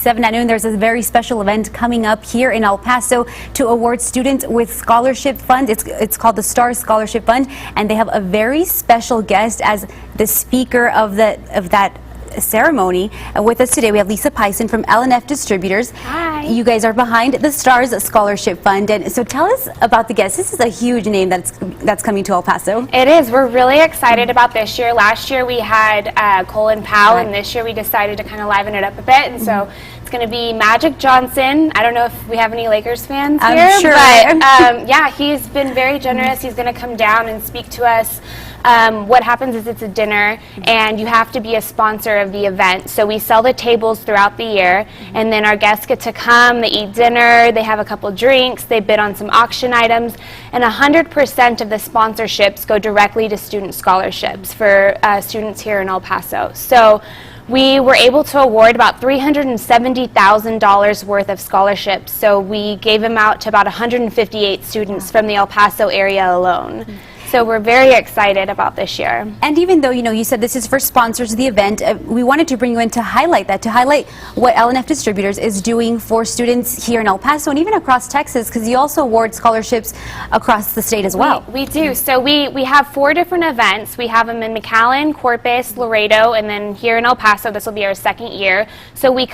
ABC-7 at noon. There's a very special event coming up here in El Paso to award students with scholarship funds. It's called the STAR Scholarship Fund, and they have a very special guest as the speaker of that ceremony. With us today we have Lisa Pison from L&F Distributors. Hi. You guys are behind the STARS Scholarship Fund, and so tell us about the guest. This is a huge name that's coming to El Paso. It is. We're really excited about this year. Last year we had Colin Powell, and this year we decided to kind of liven it up a bit, and so it's going to be Magic Johnson. I don't know if we have any Lakers fans here, I'm sure. But yeah, he's been very generous. He's going to come down and speak to us. What happens is it's a dinner, and you have to be a sponsor of the event. So we sell the tables throughout the year, and then our guests get to come, they eat dinner, they have a couple drinks, they bid on some auction items, and 100% of the sponsorships go directly to student scholarships for students here in El Paso. So we were able to award about $370,000 worth of scholarships. So we gave them out to about 158 students from the El Paso area alone. So we're very excited about this year. And even though, you said this is for sponsors of the event, we wanted to bring you in to highlight that, to highlight what L&F Distributors is doing for students here in El Paso and even across Texas, because you also award scholarships across the state as well. We do. So we have 4 different events. We have them in McAllen, Corpus, Laredo, and then here in El Paso. This will be our 2nd year. So we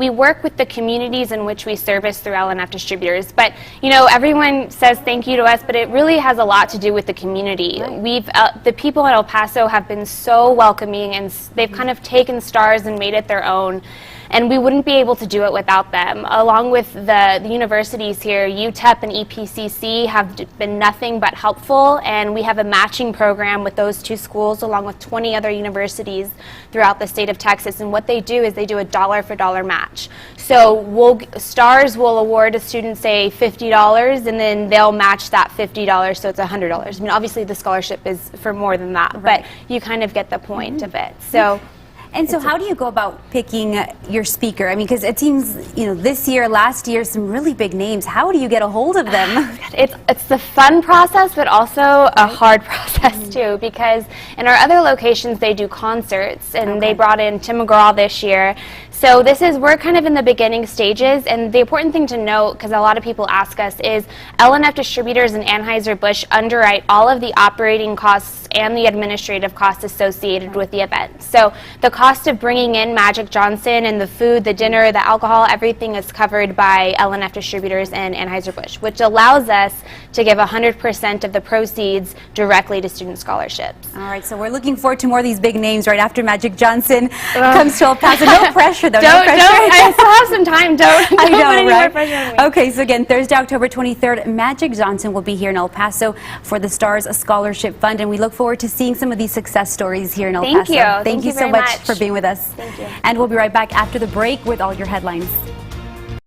work with the communities in which we service through L&F Distributors. But, everyone says thank you to us, but it really has a lot to do with the community. The people in El Paso have been so welcoming, and they've kind of taken STARS and made it their own. And we wouldn't be able to do it without them. Along with the universities here, UTEP and EPCC have been nothing but helpful, and we have a matching program with those 2 schools along with 20 other universities throughout the state of Texas. And what they do is they do a dollar-for-dollar match. So STARS will award a student, say, $50, and then they'll match that $50, so it's $100. I mean, obviously the scholarship is for more than that, but you kind of get the point of it. So. And so how do you go about picking your speaker? I mean, because it seems, this year, last year, some really big names. How do you get a hold of them? It's the fun process, but also a hard process too, because in our other locations they do concerts, and they brought in Tim McGraw this year. So we're kind of in the beginning stages, and the important thing to note, because a lot of people ask us, is L&F Distributors and Anheuser-Busch underwrite all of the operating costs and the administrative costs associated with the event. So the cost of bringing in Magic Johnson and the food, the dinner, the alcohol, everything is covered by L&F Distributors and Anheuser-Busch, which allows us to give 100% of the proceeds directly to student scholarships. All right, so we're looking forward to more of these big names right after Magic Johnson comes to El Paso. No pressure, though. Don't. I still have some time. Don't I know, put any right? more pressure on me. Okay, so again, Thursday, October 23rd, Magic Johnson will be here in El Paso for the STARS Scholarship Fund, and we look forward to seeing some of these success stories here in El Paso. Thank you. Thank you so much for being with us. Thank you. And we'll be right back after the break with all your headlines.